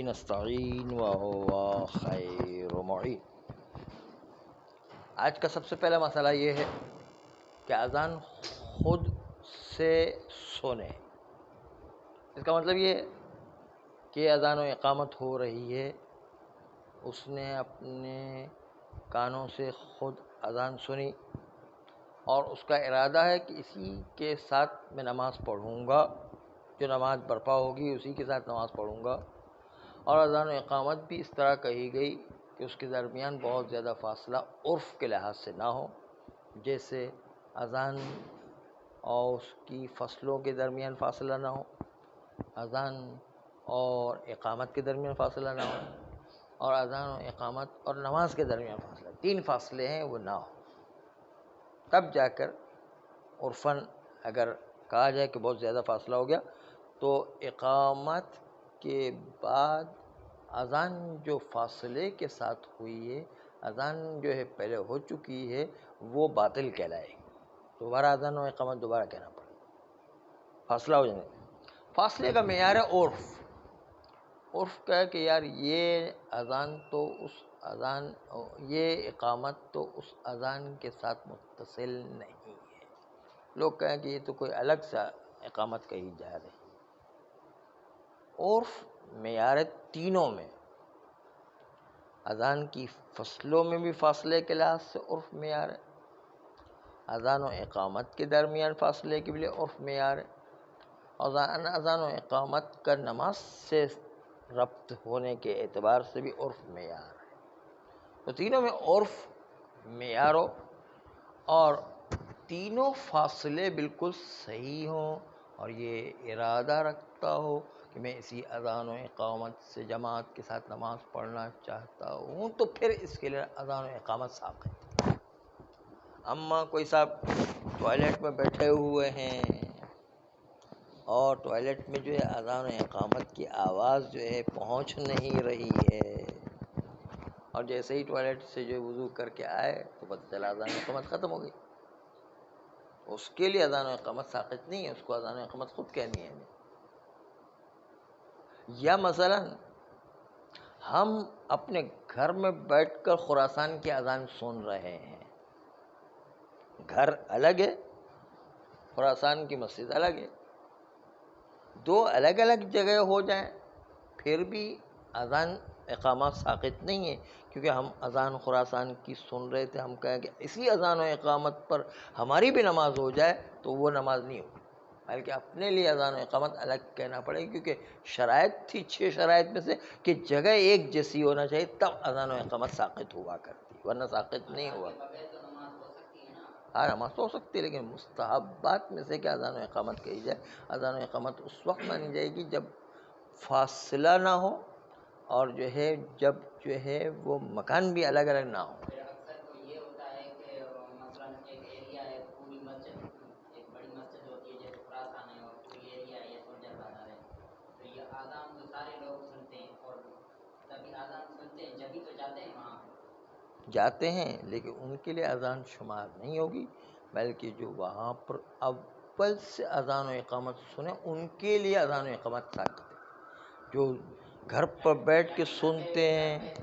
نستعین وهو خیر معین۔ آج کا سب سے پہلا مسئلہ یہ ہے کہ اذان خود سے سنے۔ اس کا مطلب یہ ہے کہ اذان و اقامت ہو رہی ہے، اس نے اپنے کانوں سے خود اذان سنی اور اس کا ارادہ ہے کہ اسی کے ساتھ میں نماز پڑھوں گا، جو نماز برپا ہوگی اسی کے ساتھ نماز پڑھوں گا، اور اذان و اقامت بھی اس طرح کہی گئی کہ اس کے درمیان بہت زیادہ فاصلہ عرف کے لحاظ سے نہ ہو، جیسے اذان اور اس کی فصلوں کے درمیان فاصلہ نہ ہو، اذان اور اقامت کے درمیان فاصلہ نہ ہو، اور اذان و اقامت اور نماز کے درمیان فاصلہ، 3 فاصلے ہیں وہ نہ ہو۔ تب جا کر عرفاً اگر کہا جائے کہ بہت زیادہ فاصلہ ہو گیا تو اقامت کے بعد اذان جو فاصلے کے ساتھ ہوئی ہے، اذان جو ہے پہلے ہو چکی ہے، وہ باطل کہلائے گی، دوبارہ اذان و اقامت دوبارہ کہنا پڑے گا، فاصلہ ہو جائے گا۔ فاصلے کا معیار ہے عرف کا ہے کہ یار یہ اذان تو اس اذان، یہ اقامت تو اس اذان کے ساتھ متصل نہیں ہے، لوگ کہیں کہ یہ تو کوئی الگ سا اقامت کہی جا رہی ہے۔ عرف معیار ہے تینوں میں، اذان کی فصلوں میں بھی فاصلے کے لحاظ سے عرف معیار ہے، اذان و اقامت کے درمیان فاصلے کے لیے عرف معیار ہے، اور اذان و اقامت کا نماز سے ربط ہونے کے اعتبار سے بھی عرف معیار ہے۔ تو تینوں میں عرف معیار ہو اور تینوں فاصلے بالکل صحیح ہوں اور یہ ارادہ رکھتا ہو کہ میں اسی اذان و اقامت سے جماعت کے ساتھ نماز پڑھنا چاہتا ہوں، تو پھر اس کے لیے اذان و اقامت ثابت ہے۔ اما کوئی صاحب ٹوائلٹ میں بیٹھے ہوئے ہیں اور ٹوائلٹ میں جو ہے اذان و اقامت کی آواز جو ہے پہنچ نہیں رہی ہے، اور جیسے ہی ٹوائلٹ سے جو وضو کر کے آئے تو پتہ چلا اذان و اقامت ختم ہو گئی، اس کے لیے اذان و اقامت ساقط نہیں ہے، اس کو اذان و اقامت خود کہنی ہے۔ یا مثلا ہم اپنے گھر میں بیٹھ کر خراسان کی اذان سن رہے ہیں، گھر الگ ہے، خراسان کی مسجد الگ ہے، دو الگ الگ جگہ ہو جائیں پھر بھی اذان اقامت ساقط نہیں ہے، کیونکہ ہم اذان خراسان کی سن رہے تھے، ہم کہیں کہ اسی اذان و اقامت پر ہماری بھی نماز ہو جائے تو وہ نماز نہیں ہوگی، بلکہ اپنے لیے اذان و اقامت الگ کہنا پڑے گی، کیونکہ شرائط تھی 6 شرائط میں سے کہ جگہ ایک جیسی ہونا چاہیے تب اذان و اقامت ساقط ہوا کرتی، ورنہ ساقط نہیں ہوا۔ ہاں نماز تو ہو سکتی ہے، لیکن مستحبات میں سے کہ اذان و اقامت کہی جائے، اذان و اقامت اس وقت مانی جائے گی جب فاصلہ نہ ہو اور جب وہ مکان بھی الگ الگ نہ ہو۔ اکثر تو یہ ہوتا ہے کہ مثلاً ایک ایریا ہے، پوری مسجد، ایک بڑی مسجد ہوتی ہے جیسے خراسان ہے، اور پوری ایریا ہے یہ سولجر بازار ہے، تو یہ اذان تو سارے لوگ سنتے ہیں، اور تبھی اذان سنتے ہیں جبھی تو جاتے ہیں وہاں جاتے ہیں، لیکن ان کے لیے اذان شمار نہیں ہوگی، بلکہ جو وہاں پر اول سے اذان و اقامت سنے ان کے لیے اذان و اقامت ساقط ہے۔ جو گھر پر بیٹھ کے سنتے ہیں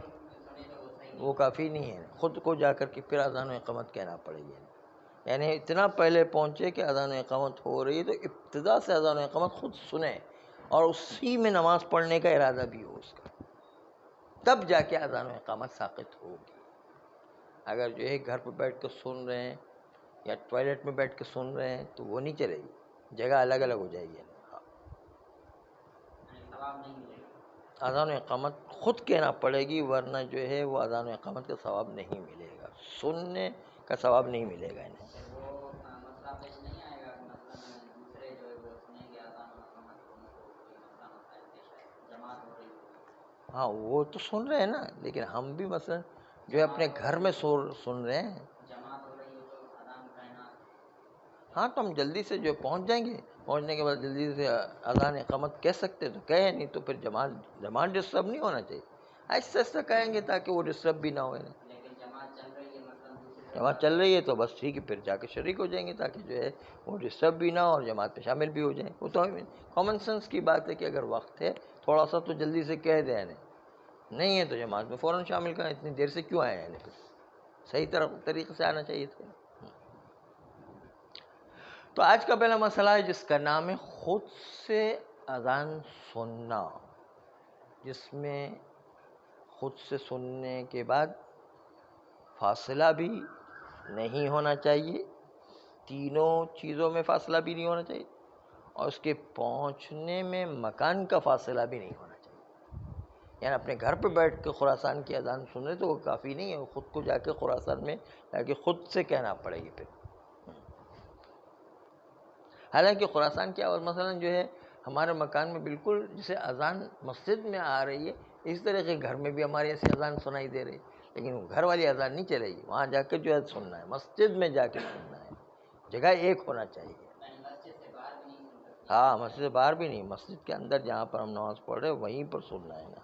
وہ کافی نہیں ہے، خود کو جا کر کے پھر اذان و اقامت کہنا پڑے گی، یعنی اتنا پہلے پہنچے کہ اذان و اقامت ہو رہی ہے تو ابتدا سے اذان و اقامت خود سنے اور اسی میں نماز پڑھنے کا ارادہ بھی ہو اس کا، تب جا کے اذان و اقامت ساقط ہوگی۔ اگر گھر پر بیٹھ کے سن رہے ہیں یا ٹوائلٹ میں بیٹھ کے سن رہے ہیں تو وہ نہیں چلے گی، جگہ الگ الگ ہو جائے گی، ثواب نہیں ملے گا۔ اذان و اقامت خود کہنا پڑے گی، ورنہ وہ اذان و اقامت کا ثواب نہیں ملے گا، سننے کا ثواب نہیں ملے گا انہیں۔ وہ مسئلہ پیش نہیں آئے گا کہ مثلاً دوسرے جو ہے وہ سنیں گے اذان و اقامت کو، ان کو کوئی مسئلہ مسائل پیش آئے، جماعت ہو رہی ہوگی۔ ہاں وہ تو سن رہے ہیں نا، لیکن ہم بھی مثلا اپنے گھر میں سن رہے ہیں، جماعت ہو رہی ہو تو اذان کہنا، ہاں تو ہم جلدی سے پہنچ جائیں گے، پہنچنے کے بعد جلدی سے اذان اقامت کہہ سکتے تو کہیں، نہیں تو پھر جماعت ڈسٹرب نہیں ہونا چاہیے، ایسا ایسا کہیں گے تاکہ وہ ڈسٹرب بھی نہ ہوئے۔ لیکن جماعت چل رہی ہے مثلاً دوسرے جماعت چل رہی ہے تو بس ٹھیک ہے، پھر جا کے شریک ہو جائیں گے تاکہ وہ ڈسٹرب بھی نہ ہو اور جماعت میں شامل بھی ہو جائیں۔ وہ تو کامن سینس کی بات ہے کہ اگر وقت ہے تھوڑا سا تو جلدی سے کہہ دیں انہیں، نہیں ہے تو جماعت میں فوراً شامل کریں، اتنی دیر سے کیوں آئے ہیں پھر، صحیح طریقے سے آنا چاہیے تھا۔ تو آج کا پہلا مسئلہ ہے جس کا نام ہے خود سے اذان سننا، جس میں خود سے سننے کے بعد فاصلہ بھی نہیں ہونا چاہیے، تینوں چیزوں میں فاصلہ بھی نہیں ہونا چاہیے، اور اس کے پہنچنے میں مکان کا فاصلہ بھی نہیں ہونا چاہیے۔ یعنی اپنے گھر پہ بیٹھ کے خراسان کی اذان سنے تو وہ کافی نہیں ہے، وہ خود کو جا کے خراسان میں جا کے خود سے کہنا پڑے گی پھر۔ حالانکہ خراسان کی آواز مثلا جو ہے ہمارے مکان میں بالکل جیسے اذان مسجد میں آ رہی ہے، اس طرح کے گھر میں بھی ہماری ایسی اذان سنائی دے رہی ہے، لیکن وہ گھر والی اذان نہیں چلے گی، وہاں جا کے جو ہے سننا ہے، مسجد میں جا کے سننا ہے، جگہ ایک ہونا چاہیے۔ ہاں، مسجد سے باہر بھی نہیں، مسجد کے اندر جہاں پر ہم نماز پڑھ رہے وہیں پر سننا ہے نا۔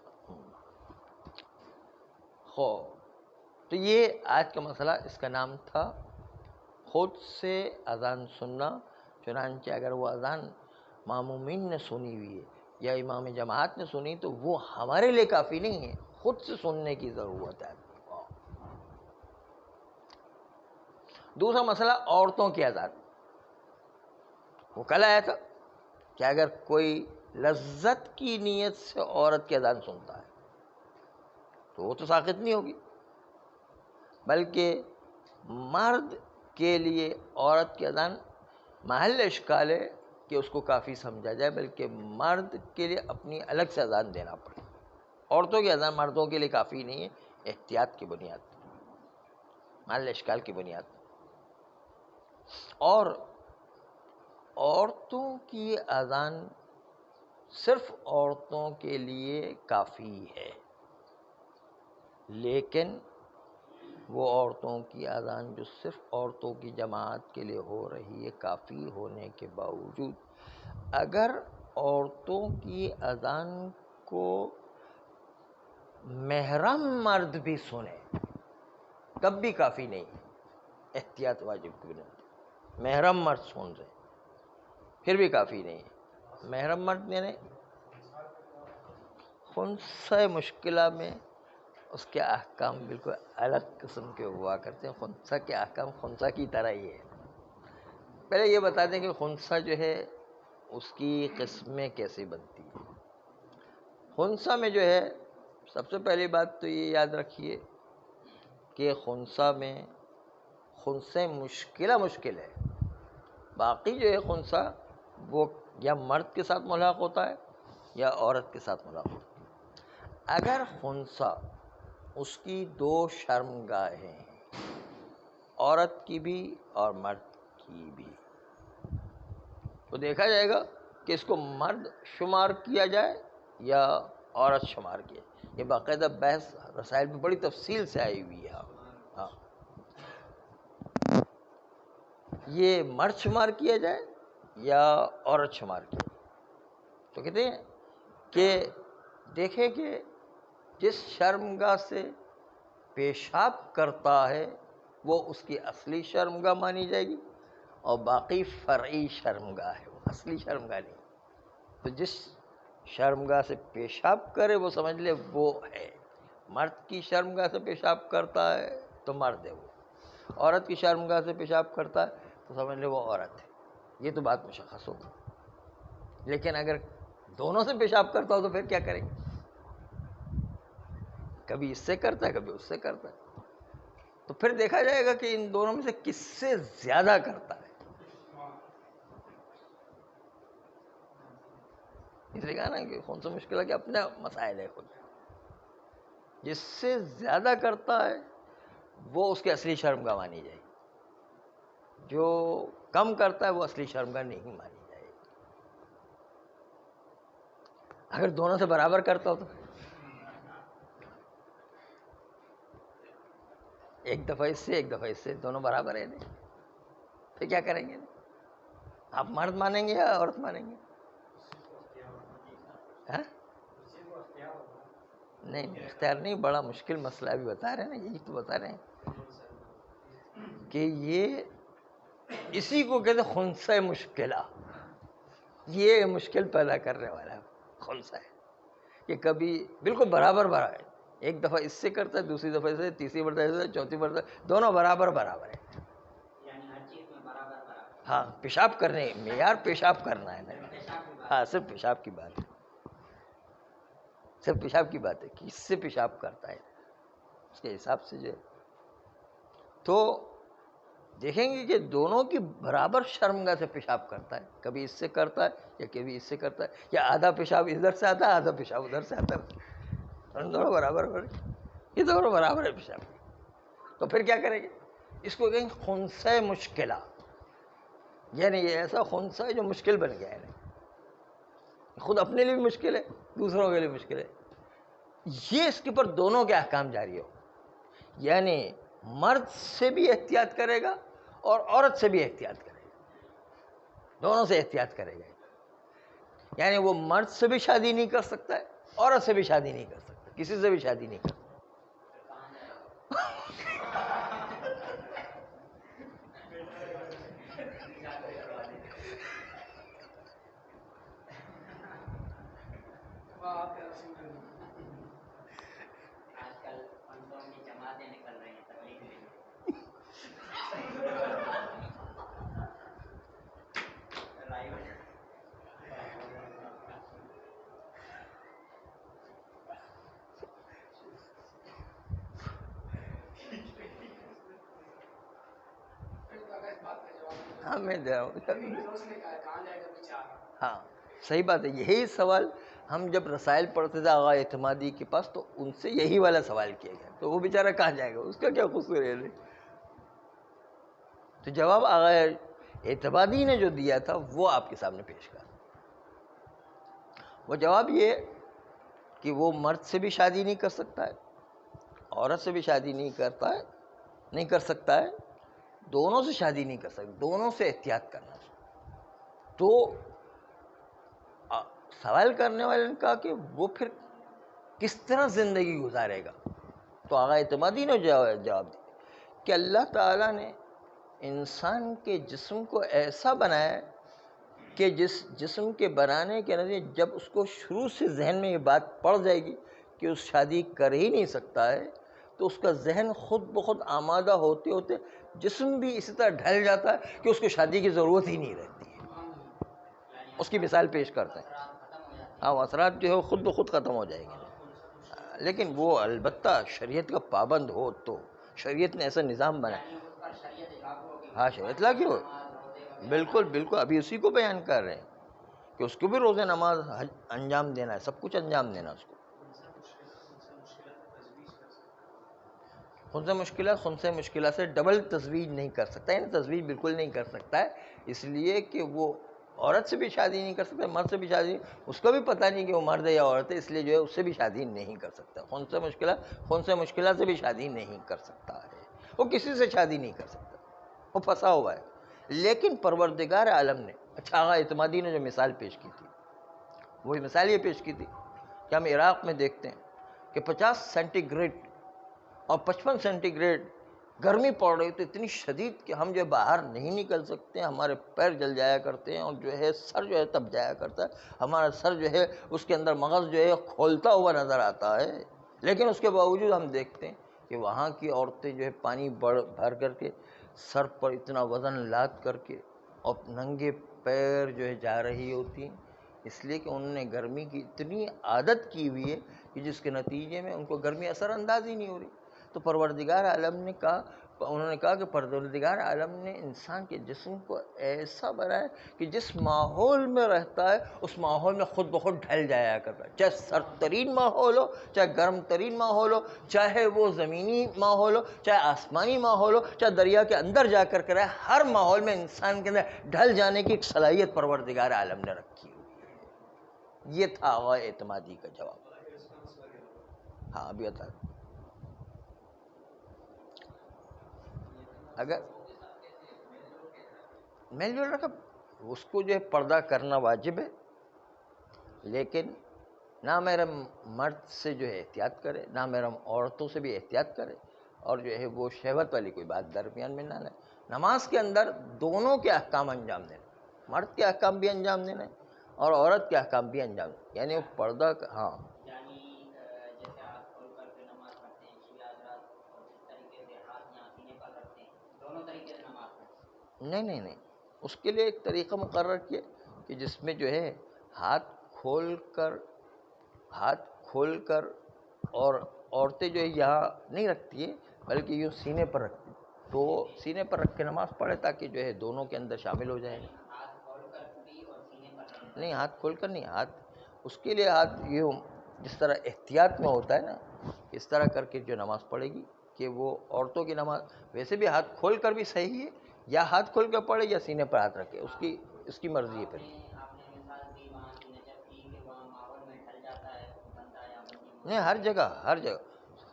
تو یہ آج کا مسئلہ، اس کا نام تھا خود سے اذان سننا۔ چنانچہ اگر وہ اذان مامومین نے سنی ہوئی ہے یا امام جماعت نے سنی تو وہ ہمارے لیے کافی نہیں ہے، خود سے سننے کی ضرورت ہے۔ دوسرا مسئلہ عورتوں کی اذان، وہ کل آیا تھا کہ اگر کوئی لذت کی نیت سے عورت کی اذان سنتا ہے تو وہ تو ساقط نہیں ہوگی، بلکہ مرد کے لیے عورت کی اذان محل اشکال ہے کہ اس کو کافی سمجھا جائے، بلکہ مرد کے لیے اپنی الگ سے اذان دینا پڑے۔ عورتوں کی اذان مردوں کے لیے کافی نہیں ہے، احتیاط کی بنیاد پر، محل اشکال کی بنیاد پر۔ اور عورتوں کی اذان صرف عورتوں کے لیے کافی ہے، لیکن وہ عورتوں کی اذان جو صرف عورتوں کی جماعت کے لیے ہو رہی ہے، کافی ہونے کے باوجود اگر عورتوں کی اذان کو محرم مرد بھی سنے تب بھی کافی نہیں، احتیاط واجب کی نہیں، محرم مرد سن رہے پھر بھی کافی نہیں ہے۔ محرم مرد یعنی خنثی مشکلہ میں اس کے احکام بالکل الگ قسم کے ہوا کرتے ہیں، خنثی کے احکام خنثی کی طرح ہی ہے۔ پہلے یہ بتا دیں کہ خنثی جو ہے اس کی قسمیں کیسے بنتی ہیں۔ خنثی میں جو ہے سب سے پہلی بات تو یہ یاد رکھیے کہ خنثی میں خنثی مشکل ہے، باقی جو ہے خنثی وہ یا مرد کے ساتھ ملحق ہوتا ہے یا عورت کے ساتھ ملحق ہوتا ہے۔ اگر خنثی اس کی دو شرمگاہیں ہیں، عورت کی بھی اور مرد کی بھی، تو دیکھا جائے گا کہ اس کو مرد شمار کیا جائے یا عورت شمار کیا جائے۔ یہ باقاعدہ بحث رسائل میں بڑی تفصیل سے آئی ہوئی ہے۔ ہاں، یہ مرد شمار کیا جائے یا عورت شمار کیا جائے، تو کہتے ہیں کہ دیکھیں کہ جس شرمگاہ سے پیشاب کرتا ہے وہ اس کی اصلی شرمگاہ مانی جائے گی، اور باقی فرعی شرمگاہ ہے، وہ اصلی شرمگاہ نہیں۔ تو جس شرمگاہ سے پیشاب کرے وہ سمجھ لے وہ ہے، مرد کی شرمگاہ سے پیشاب کرتا ہے تو مرد ہے وہ، عورت کی شرمگاہ سے پیشاب کرتا ہے تو سمجھ لے وہ عورت ہے۔ یہ تو بات مشخص ہوگی، لیکن اگر دونوں سے پیشاب کرتا ہو تو پھر کیا کریں گے؟ کبھی اس سے کرتا ہے کبھی اس سے کرتا ہے، تو پھر دیکھا جائے گا کہ ان دونوں میں سے کس سے زیادہ کرتا ہے۔ اس لیے کہا نا کہ کون سا مشکل ہے کہ اپنے مسائل ہے خود، جس سے زیادہ کرتا ہے وہ اس کی اصلی شرمگاہ مانی جائے گی، جو کم کرتا ہے وہ اصلی شرمگاہ نہیں مانی جائے گی۔ اگر دونوں سے برابر کرتا ہو تو ایک دفعہ اس سے ایک دفعہ اس سے، دونوں برابر ہے نہیں، پھر کیا کریں گے؟ آپ مرد مانیں گے یا عورت مانیں گے؟ نہیں، اختیار نہیں، بڑا مشکل مسئلہ ابھی بتا رہے ہیں نا، یہی تو بتا رہے ہیں کہ یہ اسی کو کہتے ہیں خنثی مشکلہ، یہ مشکل پیدا کرنے والا ہے خنثی ہے۔ کہ کبھی بالکل برابر برابر ہے، ایک دفعہ اس سے کرتا ہے، دوسری دفعہ سے، تیسری مرتبہ سے، چوتھی مرتبہ، دونوں برابر برابر ہے. یعنی ہر چیز میں برابر برابر. ہاں پیشاب کرنے معیار پیشاب کرنا ہے نا. پیشاب کی بات. ہاں صرف پیشاب کی بات ہے، صرف پیشاب کی بات ہے کہ اس سے پیشاب کرتا ہے اس کے حساب سے جو ہے. تو دیکھیں گے کہ دونوں کی برابر شرمگاہ سے پیشاب کرتا ہے، کبھی اس سے کرتا ہے یا کبھی اس سے کرتا ہے، یا آدھا پیشاب ادھر سے آتا ہے آدھا پیشاب ادھر سے آتا ہے، دونوں برابر، یہ دونوں برابر ہے پیشاب. تو پھر کیا کریں گے؟ اس کو کہیں گے خنثی مشکلہ، یعنی یہ ایسا خنثی ہے جو مشکل بن گیا ہے، خود اپنے لیے بھی مشکل ہے، دوسروں کے لیے مشکل ہے. یہ اس کے اوپر دونوں کے احکام جاری ہو، یعنی مرد سے بھی احتیاط کرے گا اور عورت سے بھی احتیاط کرے گا، دونوں سے احتیاط کرے گا. یعنی وہ مرد سے بھی شادی نہیں کر سکتا ہے، عورت سے بھی شادی نہیں کر سکتا، کسی سے بھی شادی نہیں کر سکتا. آج کل فنڈوں کی جماعتیں نکل رہی ہیں تبلیغ لینے. ہاں میں دے رہا ہوں. ہاں صحیح بات ہے. یہی سوال ہم جب رسائل پڑھتے تھے آغا اعتمادی کے پاس تو ان سے یہی والا سوال کیا گیا، تو وہ بیچارہ کہاں جائے گا، اس کا کیا قصور ہے. تو جواب آغا اعتمادی نے جو دیا تھا وہ آپ کے سامنے پیش کر. وہ جواب یہ کہ وہ مرد سے بھی شادی نہیں کر سکتا ہے، عورت سے بھی شادی نہیں کر سکتا ہے، دونوں سے شادی نہیں کر سکتا، دونوں سے احتیاط کرنا. تو سوال کرنے والے نے کہا کہ وہ پھر کس طرح زندگی گزارے گا. تو آغا اعتمادی نے جواب دیا کہ اللہ تعالیٰ نے انسان کے جسم کو ایسا بنایا ہے کہ جس جسم کے بنانے کے نتیجے جب اس کو شروع سے ذہن میں یہ بات پڑ جائے گی کہ اس شادی کر ہی نہیں سکتا ہے، تو اس کا ذہن خود بخود آمادہ ہوتے ہوتے جسم بھی اسی طرح ڈھل جاتا ہے کہ اس کو شادی کی ضرورت ہی نہیں رہتی ہے. اس کی مثال پیش کرتے ہیں. ہاں وہ اثرات جو ہے وہ خود بخود ختم ہو جائیں گے، لیکن وہ البتہ شریعت کا پابند ہو تو. شریعت نے ایسا نظام بنایا. ہاں شریعت لاگو ہو، بالکل بالکل. ابھی اسی کو بیان کر رہے ہیں کہ اس کو بھی روزہ نماز انجام دینا ہے، سب کچھ انجام دینا اس کو. خنثی مشکلات سے ڈبل تزویج نہیں کر سکتا، یعنی تزویج بالکل نہیں کر سکتا ہے، اس لیے کہ وہ عورت سے بھی شادی نہیں کر سکتا، مرد سے بھی شادی، اس کو بھی پتہ نہیں کہ وہ مرد ہے یا عورت ہے، اس لیے جو ہے اس سے بھی شادی نہیں کر سکتا. خنثی مشکلات سے بھی شادی نہیں کر سکتا ہے، وہ کسی سے شادی نہیں کر سکتا، وہ پھنسا ہوا ہے. لیکن پروردگار عالم نے، اچھا آغا اعتمادی نے جو مثال پیش کی تھی وہی مثال یہ پیش کی تھی کہ ہم عراق میں دیکھتے ہیں کہ 50 سینٹی گریڈ اور 55 سینٹی گریڈ گرمی پڑ رہی تو اتنی شدید کہ ہم جو باہر نہیں نکل سکتے، ہمارے پیر جل جایا کرتے ہیں، اور جو ہے سر جو ہے تب جایا کرتا ہے، ہمارا سر جو ہے اس کے اندر مغز جو ہے کھولتا ہوا نظر آتا ہے. لیکن اس کے باوجود ہم دیکھتے ہیں کہ وہاں کی عورتیں جو ہے پانی بھر کر کے سر پر اتنا وزن لاد کر کے اور ننگے پیر جو ہے جا رہی ہوتی ہیں، اس لیے کہ انہوں نے گرمی کی اتنی عادت کی ہوئی ہے کہ جس کے نتیجے میں ان کو گرمی اثر انداز ہی نہیں ہو رہی. تو پروردگار عالم نے کہا، انہوں نے کہا کہ پروردگار عالم نے انسان کے جسم کو ایسا بنایا کہ جس ماحول میں رہتا ہے اس ماحول میں خود بخود ڈھل جایا کرتا ہے، چاہے سرد ترین ماحول ہو، چاہے گرم ترین ماحول ہو، چاہے وہ زمینی ماحول ہو، چاہے آسمانی ماحول ہو، چاہے دریا کے اندر جا کر کرے، ہر ماحول میں انسان کے اندر ڈھل جانے کی ایک صلاحیت پروردگار عالم نے رکھی ہوئی ہے. یہ تھا آغا اعتمادی کا جواب. ہاں ابھی بتا دیں. اگر میل جول رکھا اس کو جو ہے پردہ کرنا واجب ہے، لیکن نامحرم مرد سے جو ہے احتیاط کرے، نامحرم عورتوں سے بھی احتیاط کرے، اور جو ہے وہ شہوت والی کوئی بات درمیان میں نہ لائے. نماز کے اندر دونوں کے احکام انجام دینا، مرد کے احکام بھی انجام دینا اور عورت کے احکام بھی انجام دینا، یعنی وہ پردہ ہاں نہیں نہیں نہیں، اس کے لیے ایک طریقہ مقرر کیا کہ جس میں جو ہے ہاتھ کھول کر اور عورتیں جو ہے یہاں نہیں رکھتی ہیں بلکہ یوں سینے پر رکھتی، تو سینے پر رکھ کے نماز پڑھے تاکہ جو ہے دونوں کے اندر شامل ہو جائے. ہاتھ کھول کر بھی اور سینے پر رکھنا. نہیں، ہاتھ کھول کر نہیں، ہاتھ اس کے لیے ہاتھ یوں جس طرح احتیاط میں ہوتا ہے نا، اس طرح کر کے جو نماز پڑھے گی کہ وہ عورتوں کی نماز ویسے بھی ہاتھ کھول کر بھی صحیح ہے، یا ہاتھ کھول کر پڑھے یا سینے پر ہاتھ رکھے، اس کی مرضی ہے. پھر آپ نے مثال دی وہاں کی نجف کی کہ وہاں ماحول میں ڈھل جاتا ہے بندہ یا بندی. نہیں، ہر جگہ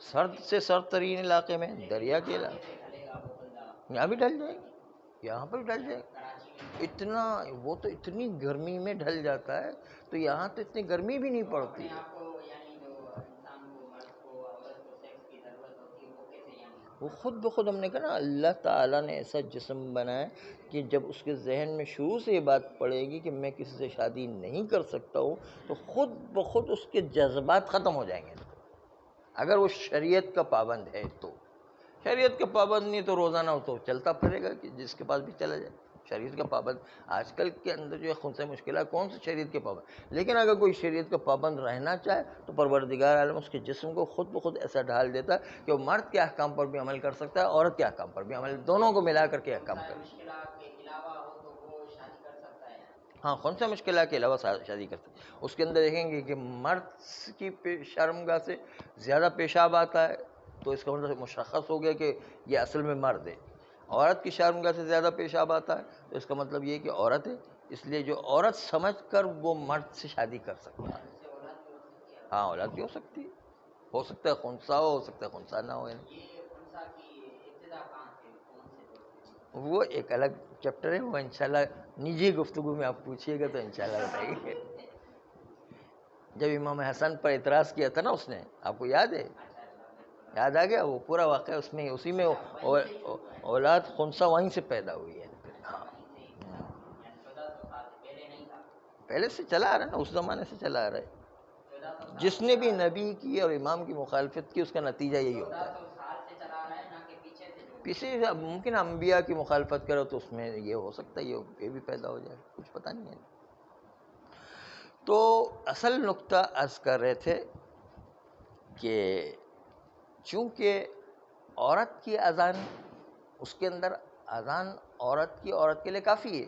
سرد سے سرد ترین علاقے میں، دریا کے علاقے ڈھلے گا وہ بندہ. یہاں بھی ڈل جائے گی، یہاں پر بھی ڈل جائے گی. کراچی میں اتنا وہ تو اتنی گرمی میں ڈھل جاتا ہے، تو یہاں تو اتنی گرمی بھی نہیں پڑتی اپنے ہے. آپ کو یعنی جو انسان کو مرد کو عورت کو سیکس کی ضرورت ہوتی ہے وہ کیسے یعنی وہ خود بخود، ہم نے کہا نا اللہ تعالیٰ نے ایسا جسم بنایا کہ جب اس کے ذہن میں شروع سے یہ بات پڑے گی کہ میں کسی سے شادی نہیں کر سکتا ہوں، تو خود بخود اس کے جذبات ختم ہو جائیں گے. اگر وہ شریعت کا پابند ہے تو، شریعت کا پابند نہیں تو روزانہ تو چلتا پھرے گا کہ جس کے پاس بھی چلا جائے. شریعت کا پابند آج کل کے اندر جو ہے خود سے مشکل ہے، کون سے شریعت کے پابند. لیکن اگر کوئی شریعت کا پابند رہنا چاہے تو پروردگار عالم اس کے جسم کو خود بخود ایسا ڈھال دیتا ہے کہ وہ مرد کے احکام پر بھی عمل کر سکتا ہے، عورت کے احکام پر بھی عمل، دونوں کو ملا کر کے احکام کر. مشکلات کے علاوہ ہو تو وہ شادی کر سکتا ہے. ہاں، کون سا مشکلات کے علاوہ شادی کرتے ہیں. اس کے اندر دیکھیں گے کہ مرد کی شرمگاہ سے زیادہ پیشاب آتا ہے تو اس کا مطلب مشخص ہو گیا کہ یہ اصل میں مرد ہے. عورت کی شرمگاہ سے زیادہ پیشاب آتا ہے تو اس کا مطلب یہ کہ عورت ہے. اس لیے جو عورت سمجھ کر وہ مرد سے شادی کر سکتا ہے. ہاں، اولاد بھی ہو سکتی ہے، ہو سکتا ہے خنثی ہو سکتا ہے خنثی نہ ہو. وہ ایک الگ چیپٹر ہے، وہ انشاءاللہ نجی گفتگو میں آپ پوچھیے گا تو انشاءاللہ بتائیں گے. جب امام حسن پر اعتراض کیا تھا نا اس نے، آپ کو یاد ہے؟ یاد آ گیا وہ پورا واقعہ، اس میں اسی میں اولاد خنثی وہیں سے پیدا ہوئی ہے. ہاں، پہلے سے چلا آ رہا ہے نا، اس زمانے سے چلا آ رہا ہے. جس نے بھی نبی کی اور امام کی مخالفت کی اس کا نتیجہ یہی ہوتا ہے. پیچھے ممکن انبیاء کی مخالفت کرو تو اس میں یہ ہو سکتا ہے یہ بھی پیدا ہو جائے، کچھ پتہ نہیں ہے. تو اصل نقطہ عرض کر رہے تھے کہ چونکہ عورت کی اذان، اس کے اندر اذان عورت کے لیے کافی ہے،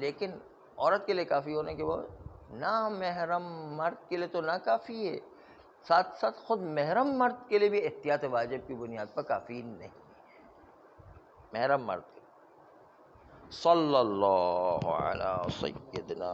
لیکن عورت کے لیے کافی ہونے کے بعد نہ محرم مرد کے لیے تو نہ کافی ہے، ساتھ ساتھ خود محرم مرد کے لیے بھی احتیاط واجب کی بنیاد پر کافی نہیں. محرم مرد صلی اللہ علیہ سیدنا